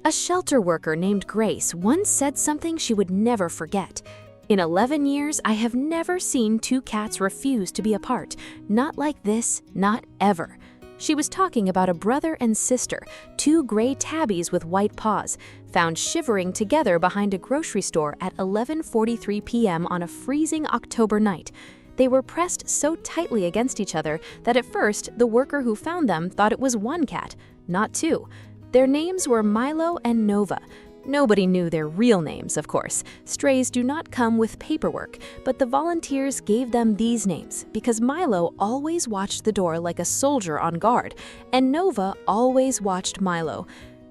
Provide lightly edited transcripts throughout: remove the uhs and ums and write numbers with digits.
A shelter worker named Grace once said something she would never forget. In 11 years, I have never seen two cats refuse to be apart. Not like this, not ever. She was talking about a brother and sister, two gray tabbies with white paws, found shivering together behind a grocery store at 11:43 p.m. on a freezing October night. They were pressed so tightly against each other that at first, the worker who found them thought it was one cat, not two. Their names were Milo and Nova. Nobody knew their real names, of course. Strays do not come with paperwork, but the volunteers gave them these names because Milo always watched the door like a soldier on guard, and Nova always watched Milo.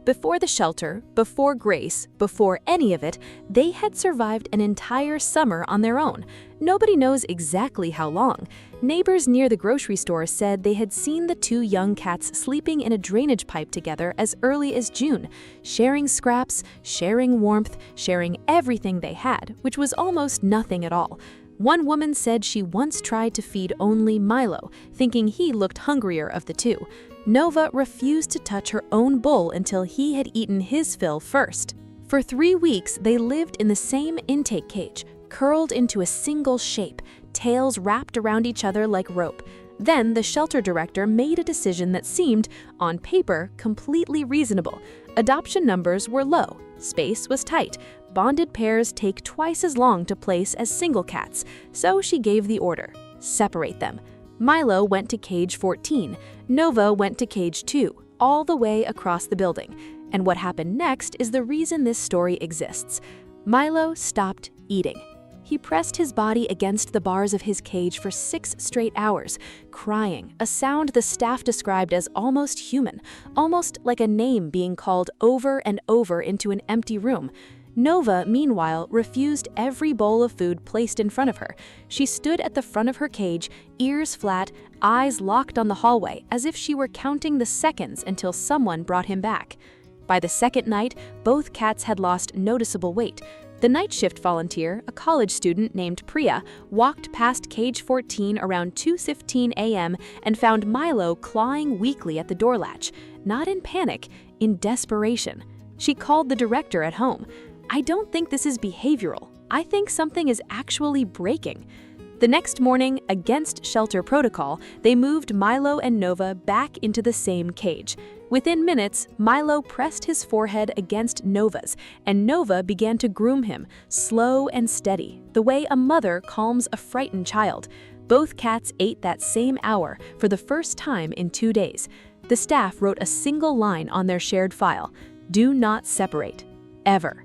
Before the shelter, before Grace, before any of it, they had survived an entire summer on their own. Nobody knows exactly how long. Neighbors near the grocery store said they had seen the two young cats sleeping in a drainage pipe together as early as June, sharing scraps, sharing warmth, sharing everything they had, which was almost nothing at all. One woman said she once tried to feed only Milo, thinking he looked hungrier of the two. Nova refused to touch her own bowl until he had eaten his fill first. For 3 weeks, they lived in the same intake cage, curled into a single shape, tails wrapped around each other like rope. Then the shelter director made a decision that seemed, on paper, completely reasonable. Adoption numbers were low, space was tight, bonded pairs take twice as long to place as single cats, so she gave the order: separate them. Milo went to cage 14, Nova went to cage 2, all the way across the building. And what happened next is the reason this story exists. Milo stopped eating. He pressed his body against the bars of his cage for 6 straight hours, crying, a sound the staff described as almost human, almost like a name being called over and over into an empty room. Nova, meanwhile, refused every bowl of food placed in front of her. She stood at the front of her cage, ears flat, eyes locked on the hallway, as if she were counting the seconds until someone brought him back. By the second night, both cats had lost noticeable weight. The night shift volunteer, a college student named Priya, walked past cage 14 around 2:15 a.m. and found Milo clawing weakly at the door latch, not in panic, in desperation. She called the director at home. "I don't think this is behavioral. I think something is actually breaking." The next morning, against shelter protocol, they moved Milo and Nova back into the same cage. Within minutes, Milo pressed his forehead against Nova's, and Nova began to groom him, slow and steady, the way a mother calms a frightened child. Both cats ate that same hour for the first time in 2 days. The staff wrote a single line on their shared file: "Do not separate. Ever."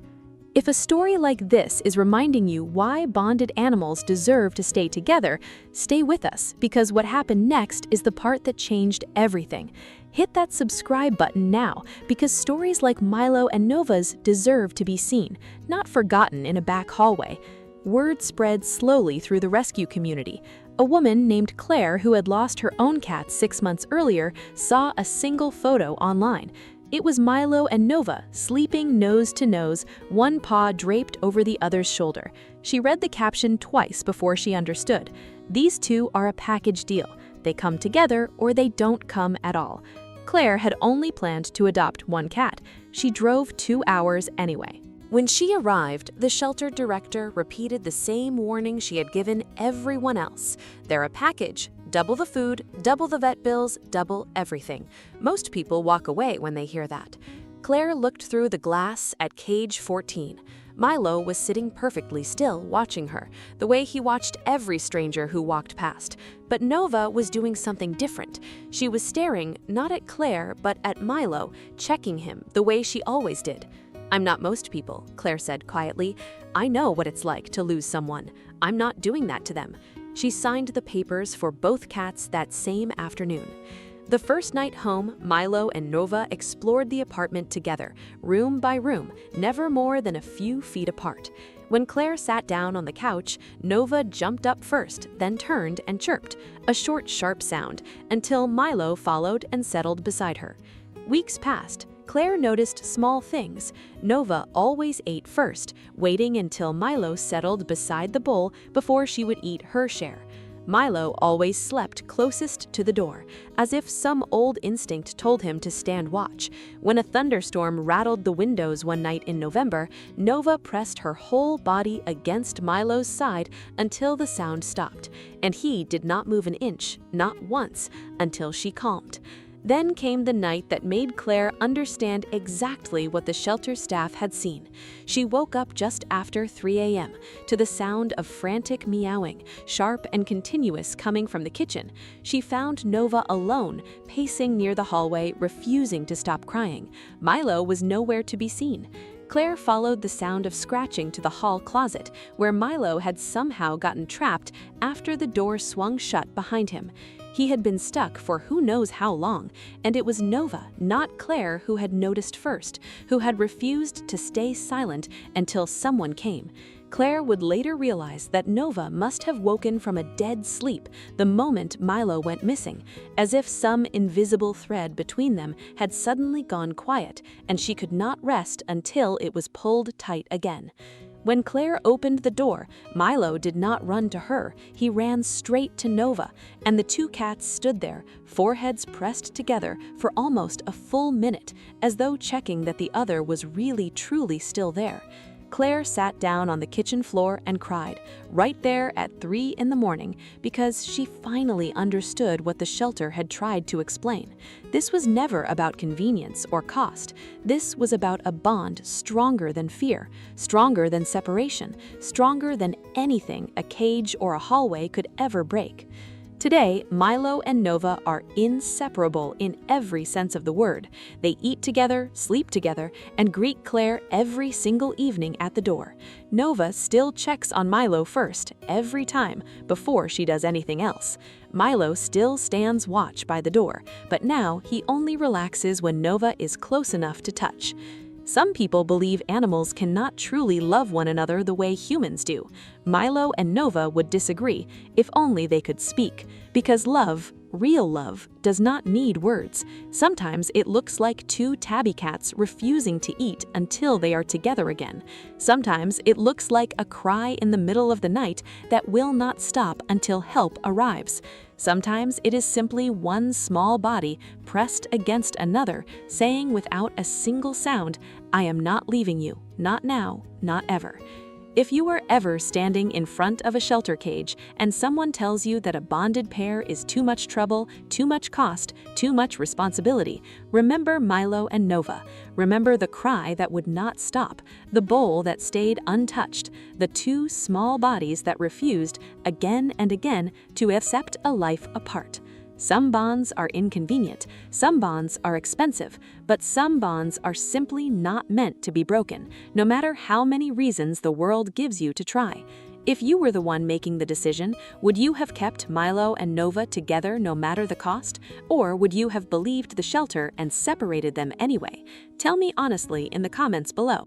If a story like this is reminding you why bonded animals deserve to stay together, stay with us, because what happened next is the part that changed everything. Hit that subscribe button now, because stories like Milo and Nova's deserve to be seen, not forgotten in a back hallway. Word spread slowly through the rescue community. A woman named Claire, who had lost her own cat 6 months earlier, saw a single photo online. It was Milo and Nova, sleeping nose to nose, one paw draped over the other's shoulder. She read the caption twice before she understood. These two are a package deal. They come together or they don't come at all. Claire had only planned to adopt one cat. She drove 2 hours anyway. When she arrived, the shelter director repeated the same warning she had given everyone else. They're a package. Double the food, double the vet bills, double everything. Most people walk away when they hear that. Claire looked through the glass at cage 14. Milo was sitting perfectly still, watching her, the way he watched every stranger who walked past. But Nova was doing something different. She was staring not at Claire, but at Milo, checking him the way she always did. "I'm not most people," Claire said quietly. "I know what it's like to lose someone. I'm not doing that to them." She signed the papers for both cats that same afternoon. The first night home, Milo and Nova explored the apartment together, room by room, never more than a few feet apart. When Claire sat down on the couch, Nova jumped up first, then turned and chirped, a short, sharp sound, until Milo followed and settled beside her. Weeks passed. Claire noticed small things. Nova always ate first, waiting until Milo settled beside the bowl before she would eat her share. Milo always slept closest to the door, as if some old instinct told him to stand watch. When a thunderstorm rattled the windows one night in November, Nova pressed her whole body against Milo's side until the sound stopped, and he did not move an inch, not once, until she calmed. Then came the night that made Claire understand exactly what the shelter staff had seen. She woke up just after 3 a.m. to the sound of frantic meowing, sharp and continuous, coming from the kitchen. She found Nova alone, pacing near the hallway, refusing to stop crying. Milo was nowhere to be seen. Claire followed the sound of scratching to the hall closet, where Milo had somehow gotten trapped after the door swung shut behind him. He had been stuck for who knows how long, and it was Nova, not Claire, who had noticed first, who had refused to stay silent until someone came. Claire would later realize that Nova must have woken from a dead sleep the moment Milo went missing, as if some invisible thread between them had suddenly gone quiet, and she could not rest until it was pulled tight again. When Claire opened the door, Milo did not run to her. He ran straight to Nova, and the two cats stood there, foreheads pressed together, for almost a full minute, as though checking that the other was really truly still there. Claire sat down on the kitchen floor and cried, right there at 3 in the morning, because she finally understood what the shelter had tried to explain. This was never about convenience or cost. This was about a bond stronger than fear, stronger than separation, stronger than anything a cage or a hallway could ever break. Today, Milo and Nova are inseparable in every sense of the word. They eat together, sleep together, and greet Claire every single evening at the door. Nova still checks on Milo first, every time, before she does anything else. Milo still stands watch by the door, but now he only relaxes when Nova is close enough to touch. Some people believe animals cannot truly love one another the way humans do. Milo and Nova would disagree, if only they could speak, because love, real love, does not need words. Sometimes it looks like two tabby cats refusing to eat until they are together again. Sometimes it looks like a cry in the middle of the night that will not stop until help arrives. Sometimes it is simply one small body pressed against another, saying without a single sound, "I am not leaving you, not now, not ever." If you are ever standing in front of a shelter cage and someone tells you that a bonded pair is too much trouble, too much cost, too much responsibility, remember Milo and Nova. Remember the cry that would not stop, the bowl that stayed untouched, the two small bodies that refused, again and again, to accept a life apart. Some bonds are inconvenient, some bonds are expensive, but some bonds are simply not meant to be broken, no matter how many reasons the world gives you to try. If you were the one making the decision, would you have kept Milo and Nova together no matter the cost? Or would you have believed the shelter and separated them anyway? Tell me honestly in the comments below.